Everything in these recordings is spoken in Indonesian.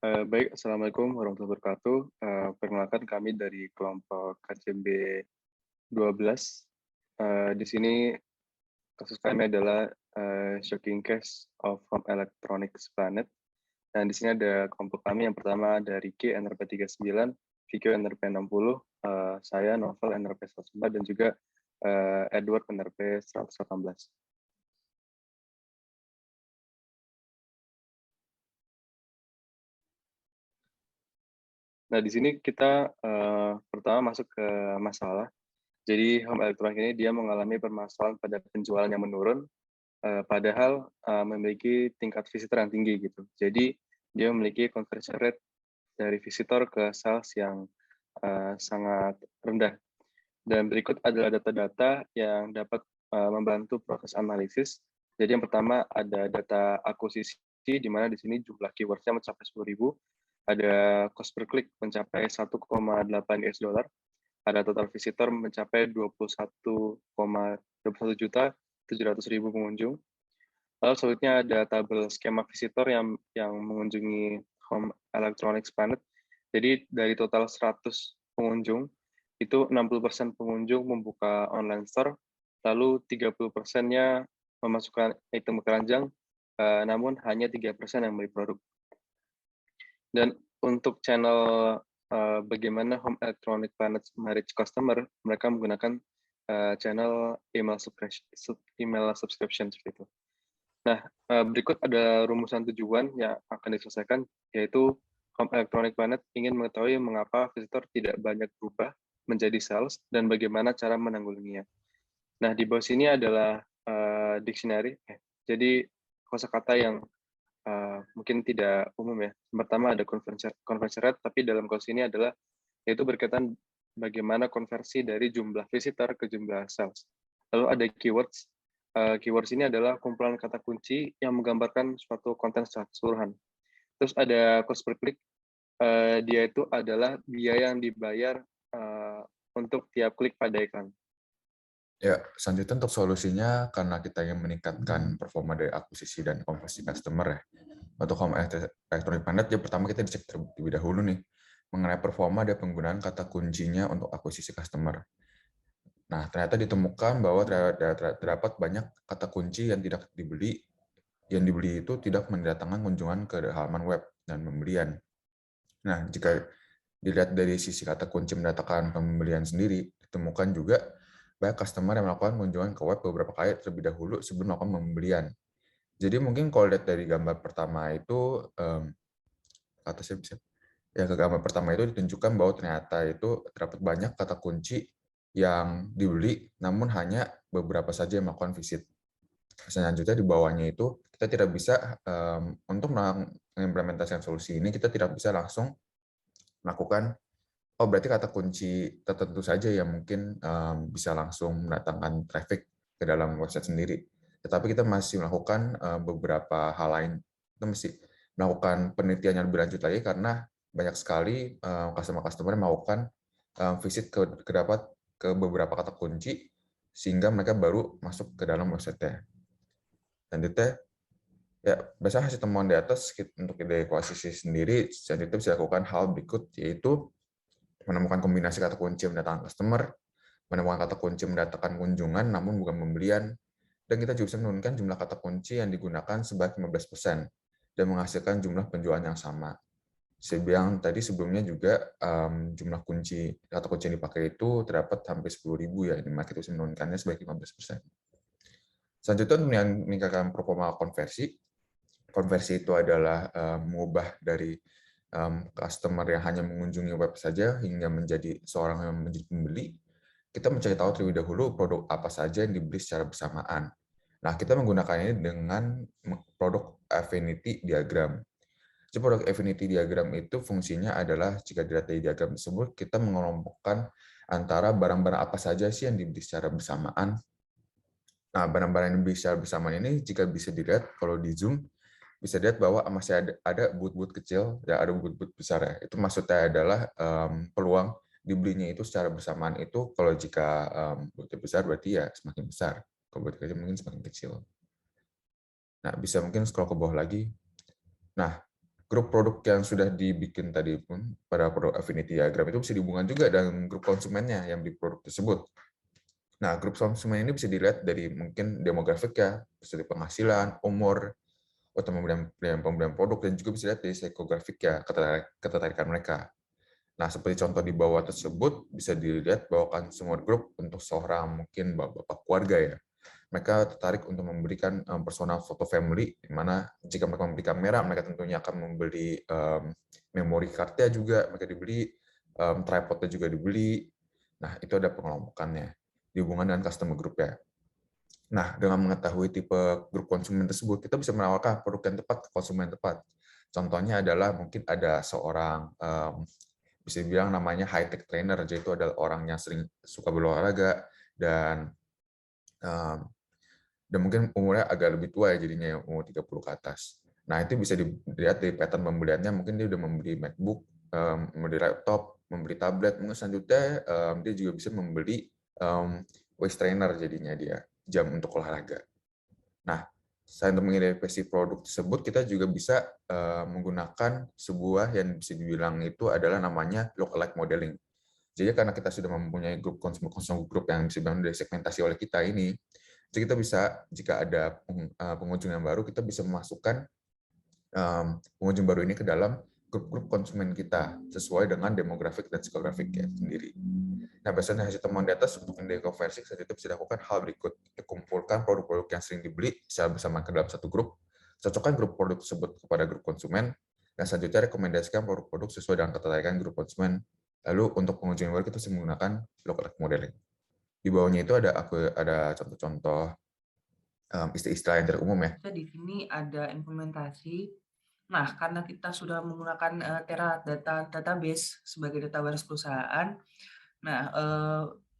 Baik, Assalamualaikum warahmatullahi wabarakatuh. Perkenalkan kami dari kelompok KCB 12. Di sini kasus kami adalah shocking case of home electronics planet. Dan di sini ada kelompok kami yang pertama ada Ricky NRP 39, Vicky NRP 60, saya Novel NRP 104, dan juga Edward NRP 118. Nah, di sini kita pertama masuk ke masalah. Jadi home electronic ini dia mengalami permasalahan pada penjualan yang menurun, padahal memiliki tingkat visitor yang tinggi gitu. Jadi dia memiliki conversion rate dari visitor ke sales yang sangat rendah. Dan berikut adalah data-data yang dapat membantu proses analisis. Jadi yang pertama ada data akuisisi, di mana di sini jumlah keywords-nya mencapai 10.000, ada cost per click mencapai 1,8 US dollar, ada total visitor mencapai 21,21 juta 700.000 pengunjung. Lalu selanjutnya ada tabel skema visitor yang mengunjungi Home Electronics Planet. Jadi dari total 100 pengunjung, itu 60% pengunjung membuka online store, lalu 30%-nya memasukkan item keranjang, namun hanya 3% yang beli produk. Dan untuk channel bagaimana Home Electronic Planet manage customer, mereka menggunakan channel email subscription seperti itu. Nah, berikut ada rumusan tujuan yang akan diselesaikan, yaitu Home Electronic Planet ingin mengetahui mengapa visitor tidak banyak berubah menjadi sales dan bagaimana cara menanggulanginya. Nah, di bawah sini adalah dictionary. Jadi kosakata yang mungkin tidak umum ya. Pertama ada conversion rate, tapi dalam kasus ini adalah yaitu berkaitan bagaimana konversi dari jumlah visitor ke jumlah sales. Lalu ada keywords. Keywords ini adalah kumpulan kata kunci yang menggambarkan suatu konten secara keseluruhan. Terus ada cost per click. Dia itu adalah biaya yang dibayar untuk tiap klik pada iklan. Ya, selanjutnya untuk solusinya, karena kita ingin meningkatkan performa dari akuisisi dan konversi customer ya. Untuk Home Electronic Planet, ya pertama kita dicek terlebih dahulu nih, mengenai performa dan penggunaan kata kuncinya untuk akuisisi customer. Nah, ternyata ditemukan bahwa terdapat banyak kata kunci yang tidak dibeli, yang dibeli itu tidak mendatangkan kunjungan ke halaman web dan pembelian. Nah, jika dilihat dari sisi kata kunci mendatangkan pembelian sendiri, ditemukan juga banyak customer yang melakukan kunjungan ke web beberapa kali terlebih dahulu sebelum melakukan pembelian. Jadi mungkin kalau lihat dari gambar pertama itu, atasnya bisa, ya ke gambar pertama itu ditunjukkan bahwa ternyata itu terdapat banyak kata kunci yang dibeli, namun hanya beberapa saja yang melakukan visit. Selanjutnya di bawahnya itu kita tidak bisa, untuk mengimplementasikan solusi ini, kita tidak bisa langsung melakukan, oh berarti kata kunci tertentu saja yang mungkin bisa langsung mendatangkan traffic ke dalam website sendiri. Tetapi kita masih melakukan beberapa hal lain. Kita mesti melakukan penelitian yang lebih lanjut lagi karena banyak sekali customer-customer yang melakukan visit ke beberapa kata kunci sehingga mereka baru masuk ke dalam website-nya. Selanjutnya, ya, berdasarkan hasil temuan di atas, untuk ide akuisisi sendiri, selanjutnya bisa lakukan hal berikut, yaitu menemukan kombinasi kata kunci mendatangkan customer, menemukan kata kunci mendatangkan kunjungan namun bukan pembelian, dan kita juga bisa menurunkan jumlah kata kunci yang digunakan sebanyak 15% dan menghasilkan jumlah penjualan yang sama. Sebiang tadi sebelumnya juga jumlah kata kunci yang dipakai itu terdapat hampir 10.000 ya, maka kita bisa menurunkannya sebanyak 15%. Selanjutnya untuk meningkatkan performa konversi. Konversi itu adalah mengubah dari customer yang hanya mengunjungi web saja hingga menjadi seorang yang menjadi pembeli. Kita mencari tahu terlebih dahulu produk apa saja yang dibeli secara bersamaan. Nah, kita menggunakan ini dengan produk affinity diagram. Jadi produk affinity diagram itu fungsinya adalah jika dilihat dari diagram tersebut, kita mengelompokkan antara barang-barang apa saja sih yang dibeli secara bersamaan. Nah, barang-barang yang dibeli secara bersamaan ini jika bisa dilihat kalau di Zoom, bisa dilihat bahwa masih ada boot-boot kecil, ya ada boot-boot besar ya. Itu maksudnya adalah peluang dibelinya itu secara bersamaan itu kalau jika bootnya besar berarti ya semakin besar. Kalau boot kecil mungkin semakin kecil. Nah, bisa mungkin scroll ke bawah lagi. Nah, grup produk yang sudah dibikin tadi pun pada produk affinity diagram itu bisa dihubungkan juga dengan grup konsumennya yang di produk tersebut. Nah, grup konsumen ini bisa dilihat dari mungkin demografik ya, seperti penghasilan, umur, atau pembelian produk, dan juga bisa dilihat dari psikografik ya, ketertarikan mereka. Nah, seperti contoh di bawah tersebut, bisa dilihat bahwa consumer group untuk seorang mungkin bapak keluarga ya, mereka tertarik untuk memberikan personal foto family, di mana jika mereka membeli kamera, mereka tentunya akan membeli memory card-nya juga, mereka dibeli, tripod-nya juga dibeli. Nah, itu ada pengelompokannya, dihubungkan dengan customer group ya. Nah, dengan mengetahui tipe grup konsumen tersebut, kita bisa menawarkan produk yang tepat ke konsumen yang tepat. Contohnya adalah mungkin ada seorang bisa dibilang namanya high tech trainer, jadi itu adalah orang yang sering suka berolahraga dan mungkin umurnya agak lebih tua ya, jadinya umur 30 ke atas. Nah, itu bisa dilihat dari pattern pembeliannya, mungkin dia udah membeli MacBook, membeli laptop, membeli tablet, mungkin selanjutnya dia juga bisa membeli waist trainer, jadinya dia jam untuk olahraga. Nah, selain untuk mengidentifikasi produk tersebut, kita juga bisa menggunakan sebuah yang bisa dibilang itu adalah namanya lookalike modeling. Jadi karena kita sudah mempunyai grup consumer group yang bisa dibangun dari segmentasi oleh kita ini, jadi kita bisa, jika ada pengunjung yang baru, kita bisa memasukkan pengunjung baru ini ke dalam grup-grup konsumen kita sesuai dengan demografik dan psikografiknya sendiri. Nah, berdasarkan hasil temuan di atas, untuk indeks konversi selanjutnya bisa dilakukan hal berikut: dikumpulkan produk-produk yang sering dibeli secara bersama ke dalam satu grup, cocokkan grup produk tersebut kepada grup konsumen, dan selanjutnya rekomendasikan produk-produk sesuai dengan ketertarikan grup konsumen. Lalu untuk pengunjung yang baru kita bisa menggunakan lookalike modeling. Di bawahnya itu ada contoh-contoh istilah-istilah yang terumum ya. Di sini ada implementasi. Nah, karena kita sudah menggunakan Teradata database sebagai data warehouse perusahaan, nah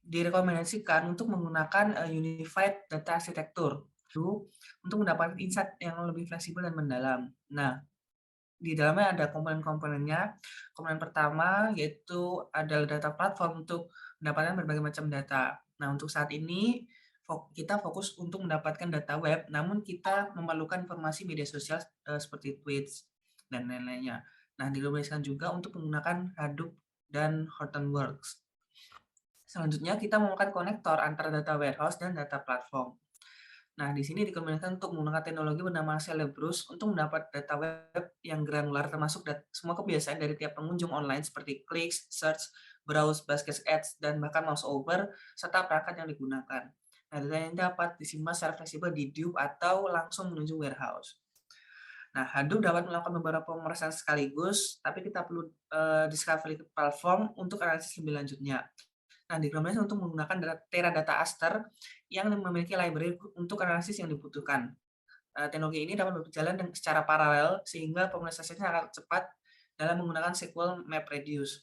direkomendasikan untuk menggunakan unified data architecture untuk mendapatkan insight yang lebih fleksibel dan mendalam. Nah, di dalamnya ada komponen-komponennya. Komponen pertama yaitu adalah data platform untuk mendapatkan berbagai macam data. Nah, untuk saat ini kita fokus untuk mendapatkan data web, namun kita memerlukan informasi media sosial seperti tweets dan lain-lainnya. Nah, direkomendasikan juga untuk menggunakan Hadoop dan Hortonworks. Selanjutnya, kita menggunakan konektor antara data warehouse dan data platform. Nah, di sini direkomendasikan untuk menggunakan teknologi bernama Celebrus untuk mendapat data web yang granular, termasuk semua kebiasaan dari tiap pengunjung online seperti clicks, search, browse, basket ads, dan bahkan mouse over, serta perangkat yang digunakan. Nah, data ini dapat disimpan secara fleksibel di Hadoop atau langsung menuju warehouse. Nah, Hadoop dapat melakukan beberapa pemeriksaan sekaligus, tapi kita perlu discovery platform untuk analisis lebih lanjutnya. Nah, direkomendasikan untuk menggunakan Teradata Aster yang memiliki library untuk analisis yang dibutuhkan. Teknologi ini dapat berjalan secara paralel sehingga pemeriksaan sangat cepat dalam menggunakan SQL MapReduce.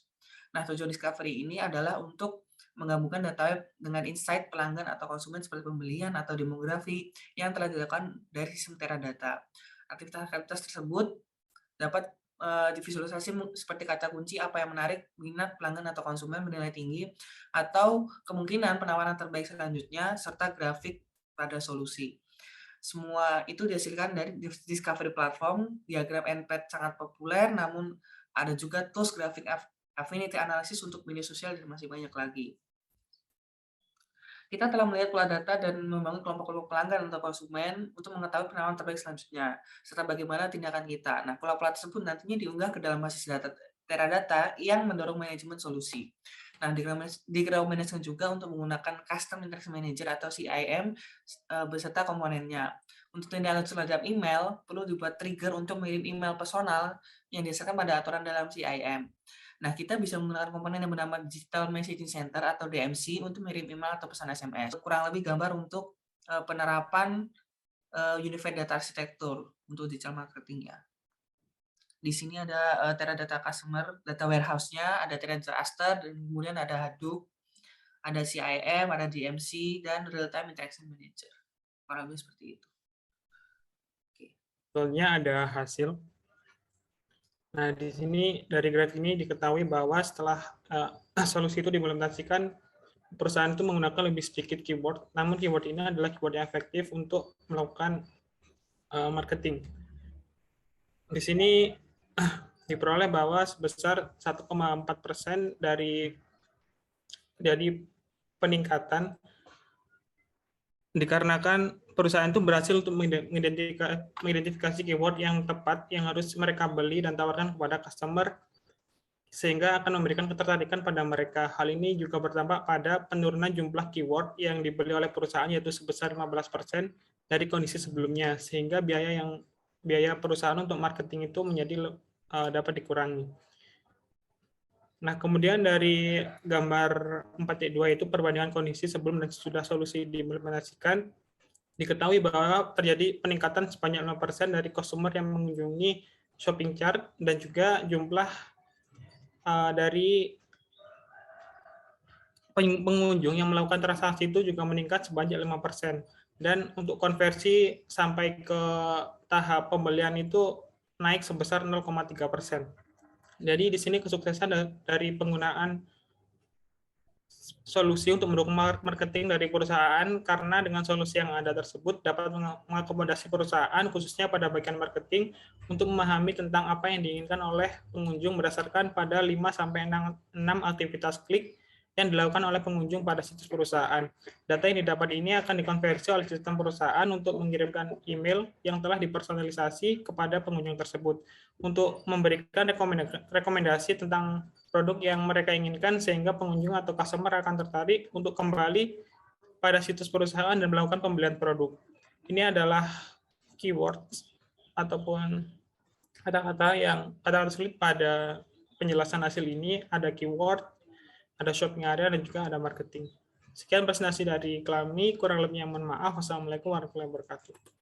Nah, tujuan discovery ini adalah untuk menggabungkan data web dengan insight pelanggan atau konsumen seperti pembelian atau demografi yang telah dilakukan dari sistem Teradata. Aktivitas-aktivitas tersebut dapat divisualisasi seperti kata kunci apa yang menarik minat pelanggan atau konsumen bernilai tinggi, atau kemungkinan penawaran terbaik selanjutnya, serta grafik pada solusi. Semua itu dihasilkan dari Discovery Platform. Diagram NPAD sangat populer, namun ada juga tools grafik affinity analysis untuk media sosial dan masih banyak lagi. Kita telah melihat pola data dan membangun kelompok-kelompok pelanggan atau konsumen untuk mengetahui penawaran terbaik selanjutnya, serta bagaimana tindakan kita. Nah, pola-pola tersebut nantinya diunggah ke dalam basis data Teradata yang mendorong manajemen solusi. Nah, direkomendasikan juga untuk menggunakan Custom Interaction Manager atau CIM beserta komponennya. Untuk tindak lanjut terhadap email, perlu dibuat trigger untuk mengirim email personal yang didasarkan pada aturan dalam CIM. Nah, kita bisa menggunakan komponen yang bernama Digital Messaging Center atau DMC untuk mengirim email atau pesan SMS. Kurang lebih gambar untuk penerapan Unified Data Architecture untuk digital marketing-nya. Di sini ada Teradata Customer, Data Warehouse-nya, ada Teradata Aster, dan kemudian ada Hadoop, ada CIM, ada DMC, dan Real Time Interaction Manager. Kurang lebih seperti itu. Sebetulnya ada hasil. Nah, di sini dari graf ini diketahui bahwa setelah solusi itu diimplementasikan, perusahaan itu menggunakan lebih sedikit keyword, namun keyword ini adalah keyword yang efektif untuk melakukan marketing. Di sini diperoleh bahwa sebesar 1,4% dari peningkatan dikarenakan perusahaan itu berhasil untuk mengidentifikasi keyword yang tepat yang harus mereka beli dan tawarkan kepada customer, sehingga akan memberikan ketertarikan pada mereka. Hal ini juga berdampak pada penurunan jumlah keyword yang dibeli oleh perusahaan, yaitu sebesar 15% dari kondisi sebelumnya, sehingga biaya perusahaan untuk marketing itu menjadi dapat dikurangi. Nah, kemudian dari gambar 4.2 itu perbandingan kondisi sebelum dan sesudah solusi diimplementasikan, diketahui bahwa terjadi peningkatan sebanyak 5% dari customer yang mengunjungi shopping cart, dan juga jumlah dari pengunjung yang melakukan transaksi itu juga meningkat sebanyak 5%. Dan untuk konversi sampai ke tahap pembelian itu naik sebesar 0,3%. Jadi di sini kesuksesan dari penggunaan solusi untuk mendukung marketing dari perusahaan, karena dengan solusi yang ada tersebut dapat mengakomodasi perusahaan khususnya pada bagian marketing untuk memahami tentang apa yang diinginkan oleh pengunjung berdasarkan pada 5-6 aktivitas klik yang dilakukan oleh pengunjung pada situs perusahaan. Data yang didapat ini akan dikonversi oleh sistem perusahaan untuk mengirimkan email yang telah dipersonalisasi kepada pengunjung tersebut untuk memberikan rekomendasi tentang produk yang mereka inginkan, sehingga pengunjung atau customer akan tertarik untuk kembali pada situs perusahaan dan melakukan pembelian produk. Ini adalah keywords ataupun kata-kata sulit pada penjelasan hasil ini. Ada keyword, ada shopping area, dan juga ada marketing. Sekian presentasi dari kami, kurang lebihnya mohon maaf. Wassalamualaikum warahmatullahi wabarakatuh.